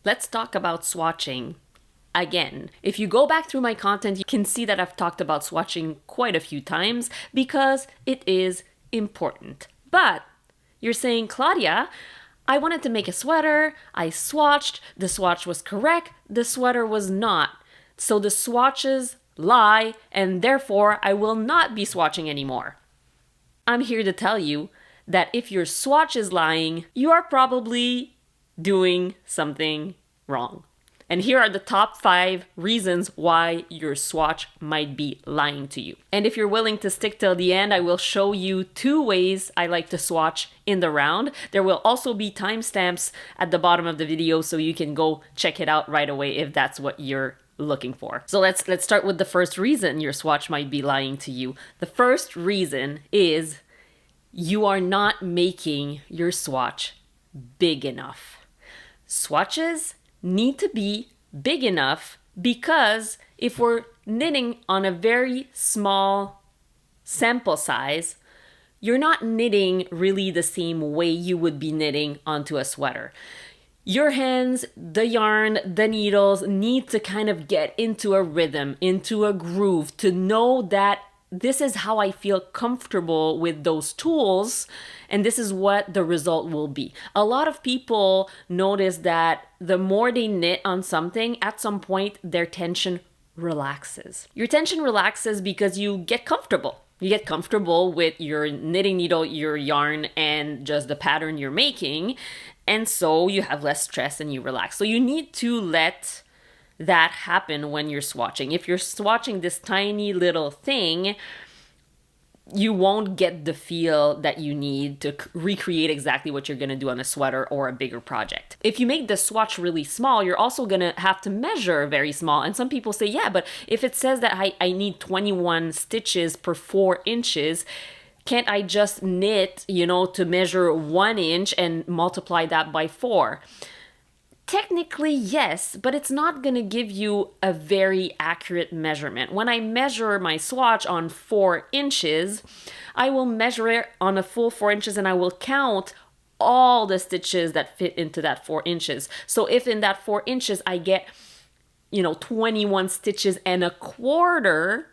let's talk about swatching. Again, if you go back through my content, you can see that I've talked about swatching quite a few times because it is important. But you're saying, Claudia, I wanted to make a sweater, I swatched, the swatch was correct, the sweater was not. So the swatches lie, and therefore I will not be swatching anymore. I'm here to tell you that if your swatch is lying, you are probably doing something wrong. And here are the top 5 reasons why your swatch might be lying to you. And if you're willing to stick till the end, I will show you 2 ways I like to swatch in the round. There will also be timestamps at the bottom of the video so you can go check it out right away if that's what you're looking for. So let's start with the first reason your swatch might be lying to you. The first reason is you are not making your swatch big enough. Swatches need to be big enough because if we're knitting on a very small sample size, you're not knitting really the same way you would be knitting onto a sweater. Your hands, the yarn, the needles need to kind of get into a rhythm, into a groove to know that this is how I feel comfortable with those tools, and this is what the result will be. A lot of people notice that the more they knit on something, at some point their tension relaxes. Your tension relaxes because you get comfortable. You get comfortable with your knitting needle, your yarn, and just the pattern you're making, and so you have less stress and you relax. So you need to let that happen when you're swatching. If you're swatching this tiny little thing, you won't get the feel that you need to recreate exactly what you're going to do on a sweater or a bigger project. If you make the swatch really small, you're also going to have to measure very small. And some people say, yeah, but if it says that I need 21 stitches per 4 inches, can't I just knit, to measure 1 inch and multiply that by 4? Technically, yes, but it's not going to give you a very accurate measurement. When I measure my swatch on 4 inches, I will measure it on a full 4 inches and I will count all the stitches that fit into that 4 inches. So if in that 4 inches I get, 21 stitches and a quarter,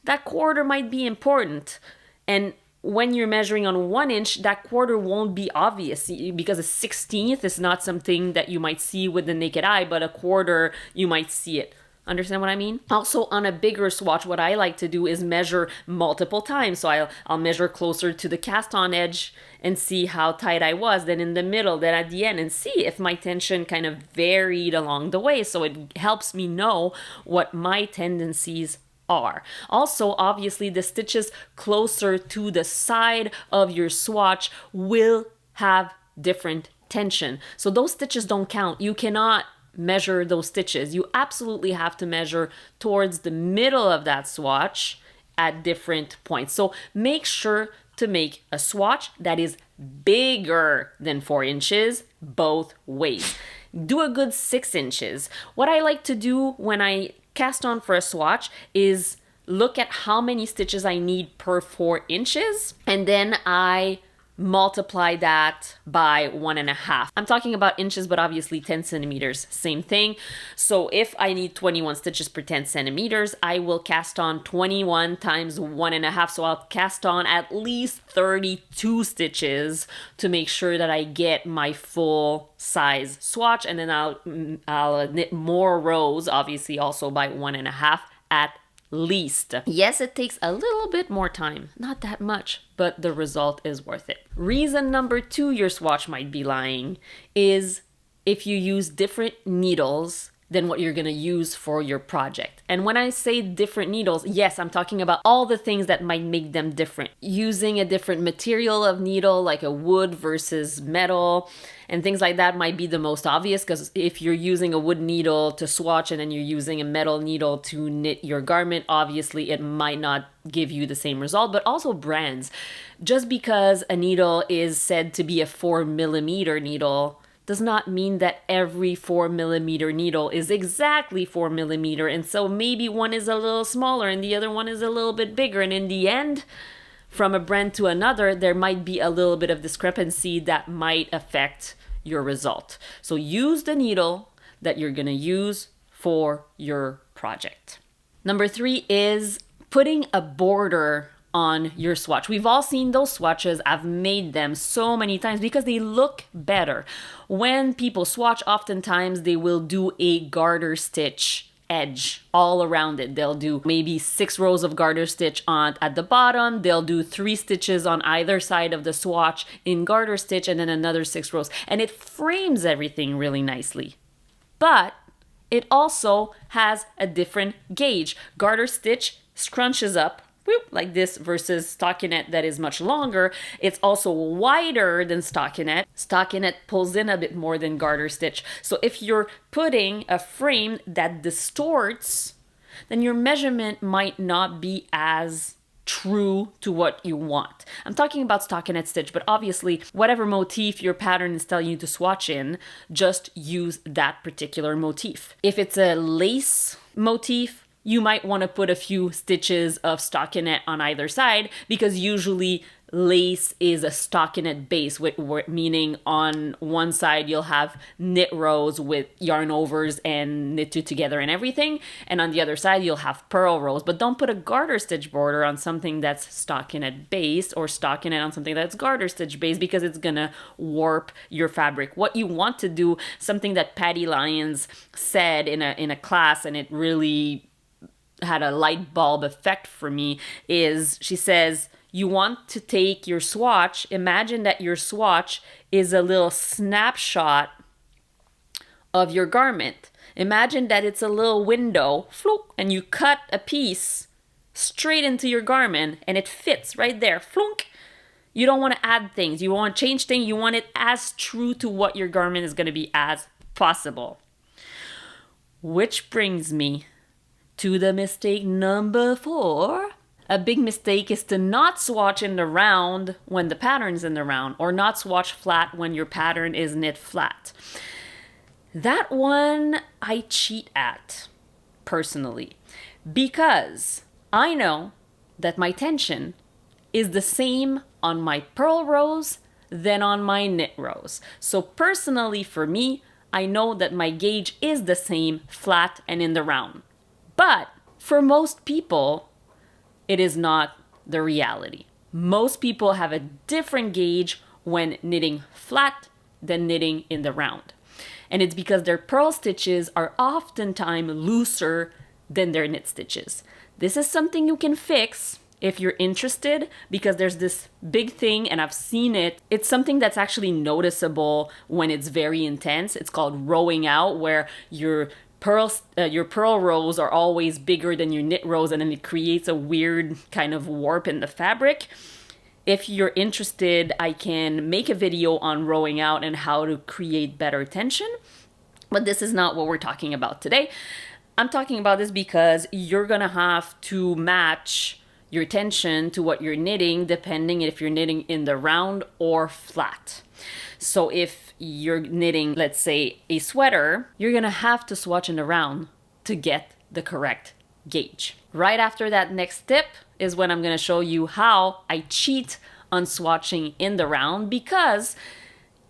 that quarter might be important. And when you're measuring on 1 inch, that quarter won't be obvious because a 16th is not something that you might see with the naked eye, but a quarter, you might see it. Understand what I mean? Also, on a bigger swatch, what I like to do is measure multiple times. So I'll measure closer to the cast on edge and see how tight I was, then in the middle, then at the end, and see if my tension kind of varied along the way. So it helps me know what my tendencies are. Also, obviously, the stitches closer to the side of your swatch will have different tension. So those stitches don't count. You cannot measure those stitches. You absolutely have to measure towards the middle of that swatch at different points. So make sure to make a swatch that is bigger than 4 inches both ways. Do a good 6 inches. What I like to do when I cast on for a swatch is look at how many stitches I need per 4 inches, and then I multiply that by 1.5. I'm talking about inches, but obviously 10 centimeters, same thing. So if I need 21 stitches per 10 centimeters, I will cast on 21 times 1.5. So I'll cast on at least 32 stitches to make sure that I get my full size swatch. And then I'll knit more rows, obviously also by 1.5 at least. Yes, it takes a little bit more time, not that much, but the result is worth it. Reason number 2 your swatch might be lying is if you use different needles than what you're going to use for your project. And when I say different needles, yes, I'm talking about all the things that might make them different. Using a different material of needle, like a wood versus metal, and things like that might be the most obvious, because if you're using a wood needle to swatch and then you're using a metal needle to knit your garment, obviously it might not give you the same result. But also brands. Just because a needle is said to be a 4mm needle does not mean that every 4mm needle is exactly 4mm, and so maybe one is a little smaller and the other one is a little bit bigger, and in the end, from a brand to another, there might be a little bit of discrepancy that might affect your result. So use the needle that you're gonna use for your project. Number 3 is putting a border on your swatch. We've all seen those swatches. I've made them so many times because they look better. When people swatch, oftentimes they will do a garter stitch edge all around it. They'll do maybe 6 rows of garter stitch on at the bottom. They'll do 3 stitches on either side of the swatch in garter stitch and then another 6 rows. And it frames everything really nicely. But it also has a different gauge. Garter stitch scrunches up like this versus stockinette that is much longer. It's also wider than stockinette. Stockinette pulls in a bit more than garter stitch. So if you're putting a frame that distorts, then your measurement might not be as true to what you want. I'm talking about stockinette stitch, but obviously whatever motif your pattern is telling you to swatch in, just use that particular motif. If it's a lace motif, you might want to put a few stitches of stockinette on either side because usually lace is a stockinette base, meaning on one side you'll have knit rows with yarn overs and knit two together and everything, and on the other side you'll have purl rows. But don't put a garter stitch border on something that's stockinette based or stockinette on something that's garter stitch based because it's gonna warp your fabric. What you want to do, something that Patty Lyons said in a class, and it really had a light bulb effect for me, is she says, you want to take your swatch, imagine that your swatch is a little snapshot of your garment. Imagine that it's a little window, floop, and you cut a piece straight into your garment and it fits right there, flunk. You don't want to add things, you want to change things, you want it as true to what your garment is going to be as possible. Which brings me to the mistake number 4. A big mistake is to not swatch in the round when the pattern's in the round, or not swatch flat when your pattern is knit flat. That one I cheat at, personally, because I know that my tension is the same on my purl rows than on my knit rows. So personally for me, I know that my gauge is the same flat and in the round. But for most people, it is not the reality. Most people have a different gauge when knitting flat than knitting in the round. And it's because their purl stitches are oftentimes looser than their knit stitches. This is something you can fix if you're interested, because there's this big thing, and I've seen it. It's something that's actually noticeable when it's very intense. It's called rowing out, where your purl rows are always bigger than your knit rows, and then it creates a weird kind of warp in the fabric. If you're interested, I can make a video on rowing out and how to create better tension, but this is not what we're talking about today. I'm talking about this because you're gonna have to match your tension to what you're knitting, depending if you're knitting in the round or flat. So if you're knitting, let's say, a sweater, you're gonna have to swatch in the round to get the correct gauge. Right after that next tip is when I'm gonna show you how I cheat on swatching in the round, because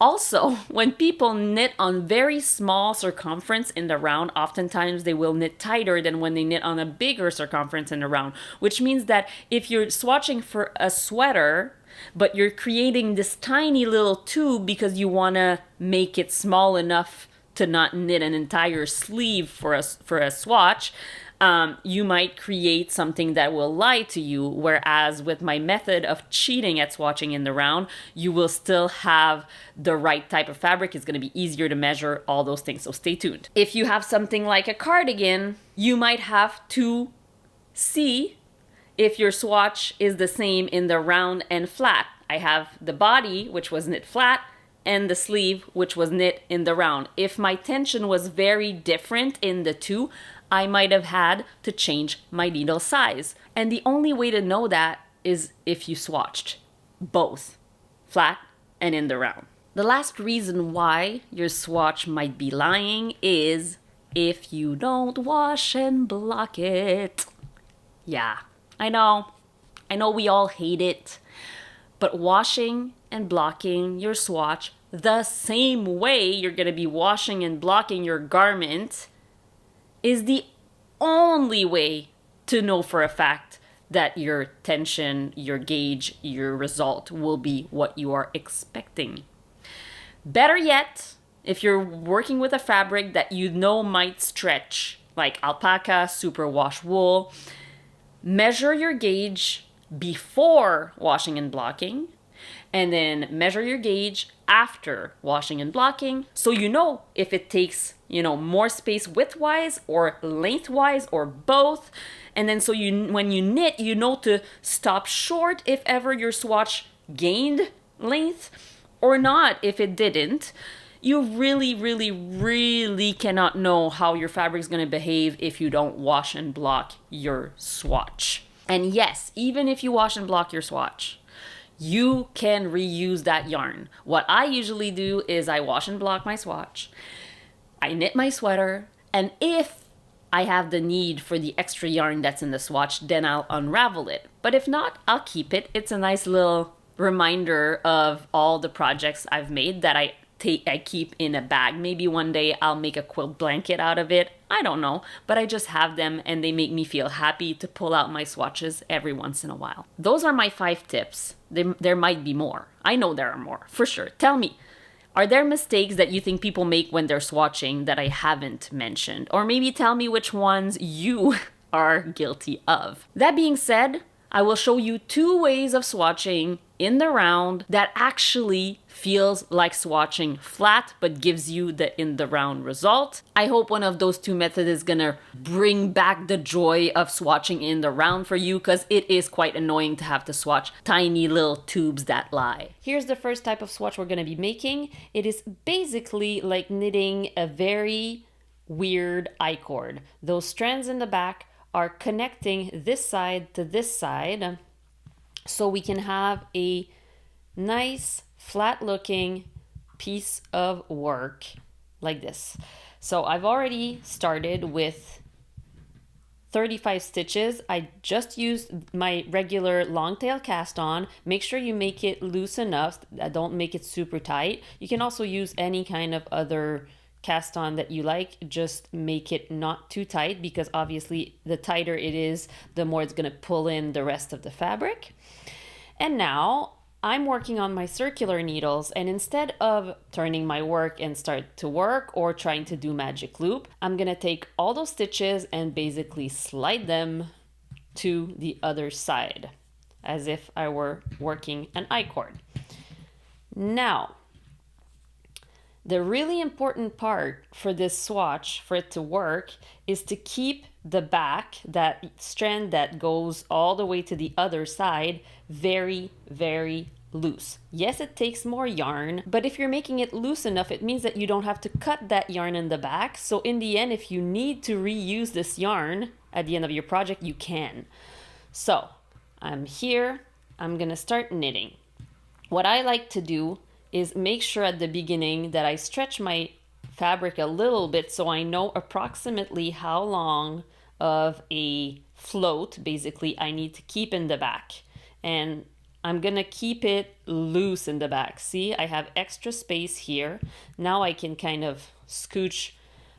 also, when people knit on very small circumference in the round, oftentimes they will knit tighter than when they knit on a bigger circumference in the round, which means that if you're swatching for a sweater, but you're creating this tiny little tube because you want to make it small enough to not knit an entire sleeve for a swatch, you might create something that will lie to you. Whereas with my method of cheating at swatching in the round, you will still have the right type of fabric. It's going to be easier to measure, all those things. So stay tuned. If you have something like a cardigan, you might have to see if your swatch is the same in the round and flat. I have the body, which was knit flat, and the sleeve, which was knit in the round. If my tension was very different in the two, I might have had to change my needle size. And the only way to know that is if you swatched both flat and in the round. The last reason why your swatch might be lying is if you don't wash and block it. Yeah, I know we all hate it, but washing and blocking your swatch the same way you're going to be washing and blocking your garment is the only way to know for a fact that your tension, your gauge, your result will be what you are expecting. Better yet, if you're working with a fabric that you know might stretch, like alpaca, superwash wool, measure your gauge before washing and blocking, and then measure your gauge after washing and blocking, so you know if it takes, more space widthwise or lengthwise or both. And then so when you knit, you know to stop short if ever your swatch gained length or not if it didn't. You really, really, really cannot know how your fabric is going to behave if you don't wash and block your swatch. And yes, even if you wash and block your swatch, you can reuse that yarn. What I usually do is I wash and block my swatch, I knit my sweater, and if I have the need for the extra yarn that's in the swatch, then I'll unravel it. But if not, I'll keep it. It's a nice little reminder of all the projects I've made that I keep in a bag. Maybe one day I'll make a quilt blanket out of it. I don't know, but I just have them and they make me feel happy to pull out my swatches every once in a while. Those are my 5 tips. There might be more. I know there are more, for sure. Tell me, are there mistakes that you think people make when they're swatching that I haven't mentioned? Or maybe tell me which ones you are guilty of. That being said, I will show you 2 ways of swatching in the round that actually feels like swatching flat but gives you the in the round result. I hope one of those 2 methods is gonna bring back the joy of swatching in the round for you, because it is quite annoying to have to swatch tiny little tubes that lie. Here's the first type of swatch we're gonna be making. It is basically like knitting a very weird I-cord. Those strands in the back are connecting this side to this side, so we can have a nice flat looking piece of work like this. So I've already started with 35 stitches. I just used my regular long tail cast on. Make sure you make it loose enough, don't make it super tight. You can also use any kind of other cast on that you like, just make it not too tight, because obviously the tighter it is, the more it's going to pull in the rest of the fabric. And now I'm working on my circular needles, and instead of turning my work and start to work or trying to do magic loop, I'm going to take all those stitches and basically slide them to the other side as if I were working an I-cord. Now, the really important part for this swatch, for it to work, is to keep the back, that strand that goes all the way to the other side, very, very loose. Yes, it takes more yarn, but if you're making it loose enough, it means that you don't have to cut that yarn in the back. So in the end, if you need to reuse this yarn at the end of your project, you can. So I'm here, I'm gonna start knitting. What I like to do is make sure at the beginning that I stretch my fabric a little bit so I know approximately how long of a float basically I need to keep in the back. And I'm gonna keep it loose in the back. See, I have extra space here. Now I can kind of scooch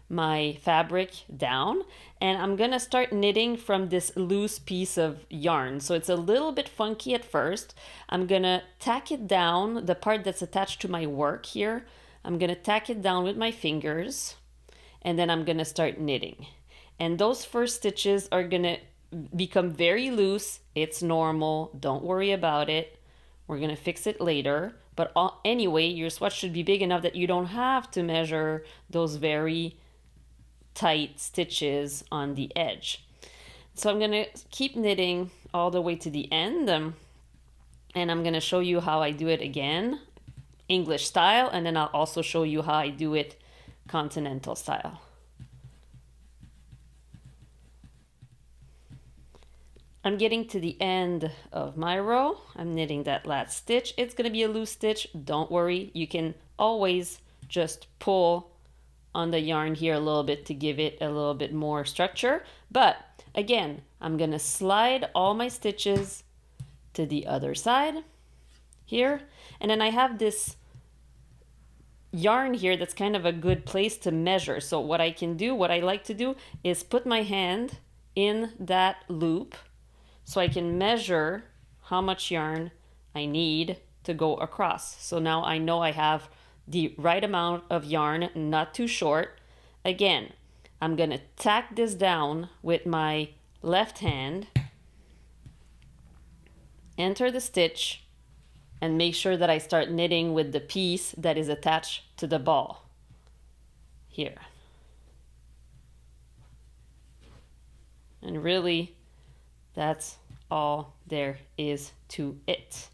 my fabric down, and I'm gonna start knitting from this loose piece of yarn. So it's a little bit funky at first. I'm gonna tack it down, the part that's attached to my work here. I'm gonna tack it down with my fingers, and then I'm gonna start knitting. And those first stitches are gonna become very loose. It's normal, don't worry about it. We're gonna fix it later. But anyway, your swatch should be big enough that you don't have to measure those very tight stitches on the edge. So I'm gonna keep knitting all the way to the end, and I'm gonna show you how I do it again, English style, and then I'll also show you how I do it continental style. I'm getting to the end of my row. I'm knitting that last stitch. It's gonna be a loose stitch, don't worry. You can always just pull on the yarn here a little bit to give it a little bit more structure. But again, I'm gonna slide all my stitches to the other side here. And then I have this yarn here that's kind of a good place to measure. So what I like to do is put my hand in that loop so I can measure how much yarn I need to go across. So now I know I have the right amount of yarn, not too short. Again, I'm gonna tack this down with my left hand, enter the stitch, and make sure that I start knitting with the piece that is attached to the ball here. And really, that's all there is to it.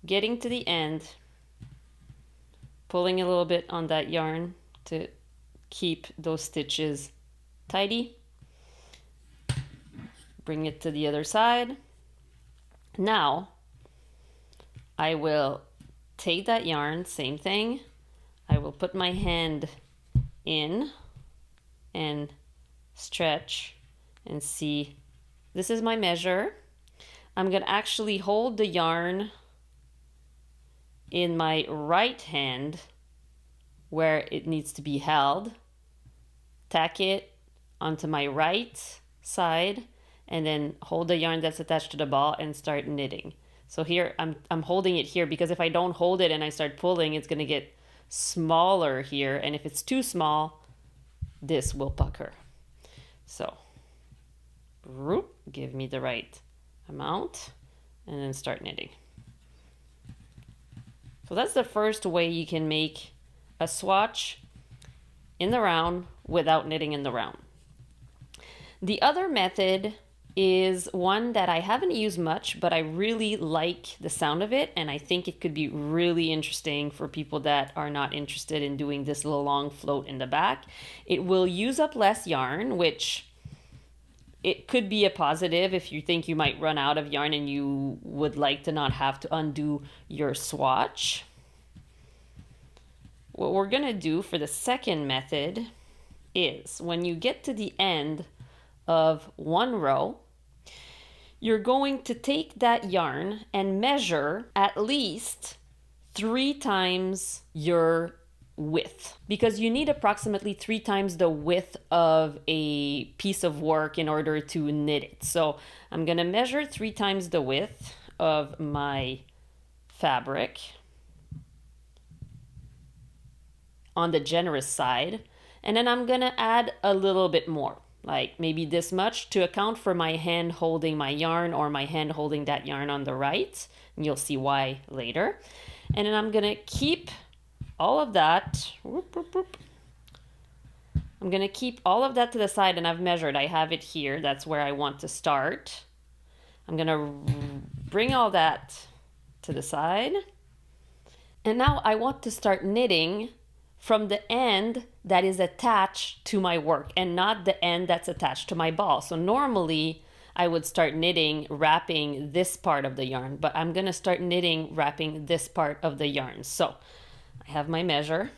Getting to the end, pulling a little bit on that yarn to keep those stitches tidy. Bring it to the other side. Now, I will take that yarn, same thing. I will put my hand in and stretch and see. This is my measure. I'm gonna actually hold the yarn in my right hand where it needs to be held, tack it onto my right side, and then hold the yarn that's attached to the ball and start knitting. So here I'm holding it here because if I don't hold it and I start pulling, it's gonna get smaller here, and if it's too small, this will pucker. So give me the right amount and then start knitting. So that's the first way you can make a swatch in the round without knitting in the round. The other method is one that I haven't used much, but I really like the sound of it, and I think it could be really interesting for people that are not interested in doing this little long float in the back. It will use up less yarn, which it could be a positive if you think you might run out of yarn and you would like to not have to undo your swatch. What we're gonna do for the second method is when you get to the end of one row, you're going to take that yarn and measure at least 3 times your width, because you need approximately 3 times the width of a piece of work in order to knit it. So I'm gonna measure 3 times the width of my fabric on the generous side, and then I'm gonna add a little bit more, like maybe this much, to account for my hand holding my yarn or my hand holding that yarn on the right, and you'll see why later. And then I'm gonna keep all of that, I'm gonna keep all of that to the side, and I've measured, I have it here, that's where I want to start. I'm gonna bring all that to the side, and now I want to start knitting from the end that is attached to my work and not the end that's attached to my ball. So normally I would start knitting wrapping this part of the yarn, but I'm gonna start knitting wrapping this part of the yarn. So I have my measure,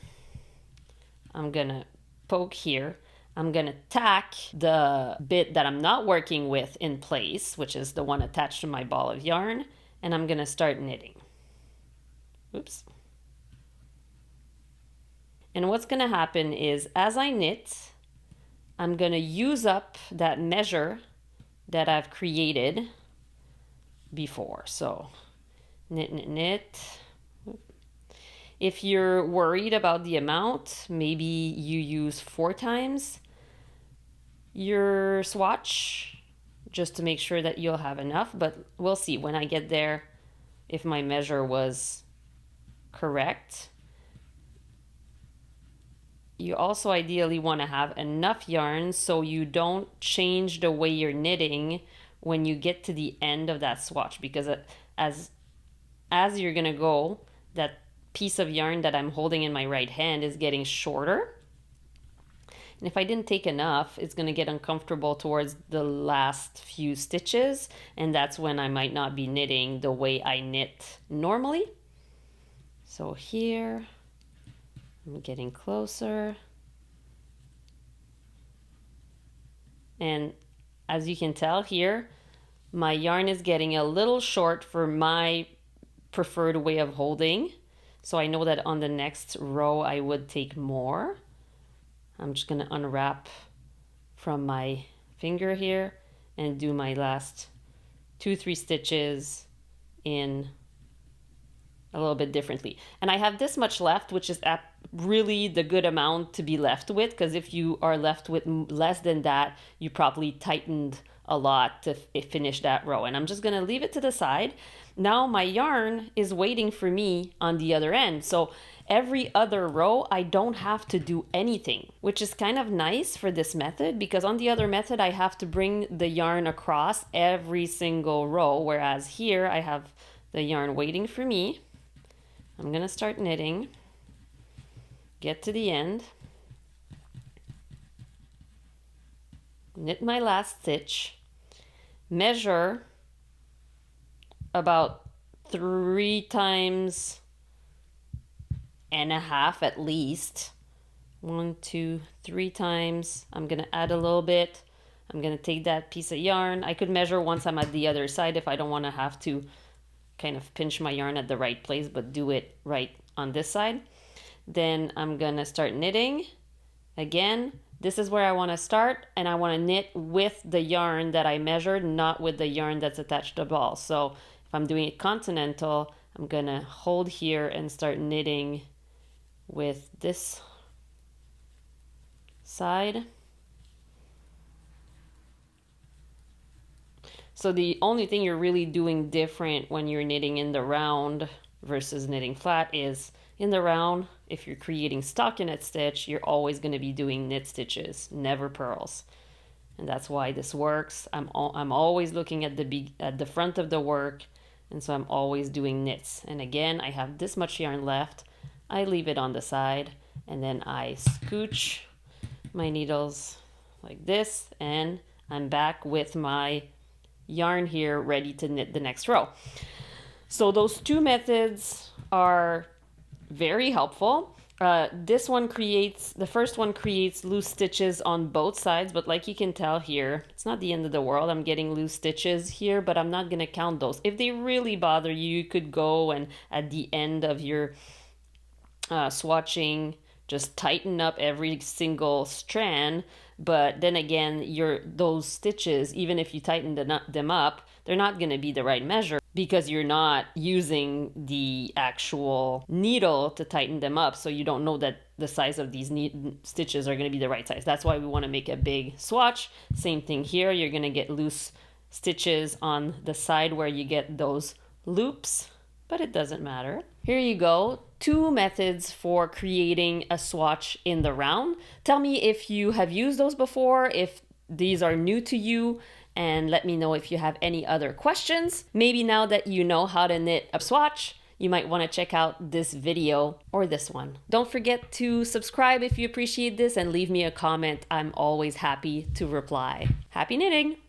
I'm gonna poke here, I'm gonna tack the bit that I'm not working with in place, which is the one attached to my ball of yarn, and I'm gonna start knitting. Oops. And what's gonna happen is as I knit, I'm gonna use up that measure that I've created before. So knit, knit, knit. If you're worried about the amount, maybe you use 4 times your swatch just to make sure that you'll have enough, but we'll see when I get there if my measure was correct. You also ideally want to have enough yarn so you don't change the way you're knitting when you get to the end of that swatch, because as you're gonna go, that piece of yarn that I'm holding in my right hand is getting shorter. And if I didn't take enough, it's gonna get uncomfortable towards the last few stitches, and that's when I might not be knitting the way I knit normally. So here, I'm getting closer. And as you can tell here, my yarn is getting a little short for my preferred way of holding. So I know that on the next row I would take more. I'm just gonna unwrap from my finger here and do my last 2-3 stitches in a little bit differently. And I have this much left, which is really the good amount to be left with, because if you are left with less than that, you probably tightened a lot to finish that row. And I'm just gonna leave it to the side. Now my yarn is waiting for me on the other end. So every other row, I don't have to do anything, which is kind of nice for this method, because on the other method, I have to bring the yarn across every single row, whereas here I have the yarn waiting for me. I'm gonna start knitting, get to the end, knit my last stitch, measure about 3 times and a half at least. 1, 2, 3 times. I'm gonna add a little bit. I'm gonna take that piece of yarn. I could measure once I'm at the other side if I don't wanna have to kind of pinch my yarn at the right place, but do it right on this side. Then I'm gonna start knitting. Again, this is where I wanna start, and I wanna knit with the yarn that I measured, not with the yarn that's attached to the ball. So if I'm doing it continental, I'm gonna hold here and start knitting with this side. So the only thing you're really doing different when you're knitting in the round versus knitting flat is in the round, if you're creating stockinette stitch, you're always going to be doing knit stitches, never purls. And that's why this works. I'm always looking at the front of the work, and so I'm always doing knits. And again, I have this much yarn left. I leave it on the side, and then I scooch my needles like this, and I'm back with my yarn here ready to knit the next row. So those two methods are very helpful. The first one creates loose stitches on both sides, but like you can tell here, it's not the end of the world. I'm getting loose stitches here, but I'm not gonna count those. If they really bother you, you could go and at the end of your swatching, just tighten up every single strand. But then again, those stitches, even if you tighten them up, they're not going to be the right measure because you're not using the actual needle to tighten them up. So you don't know that the size of these stitches are going to be the right size. That's why we want to make a big swatch. Same thing here. You're going to get loose stitches on the side where you get those loops, but it doesn't matter. Here you go. 2 methods for creating a swatch in the round. Tell me if you have used those before, if these are new to you, and let me know if you have any other questions. Maybe now that you know how to knit a swatch, you might want to check out this video or this one. Don't forget to subscribe if you appreciate this and leave me a comment. I'm always happy to reply. Happy knitting!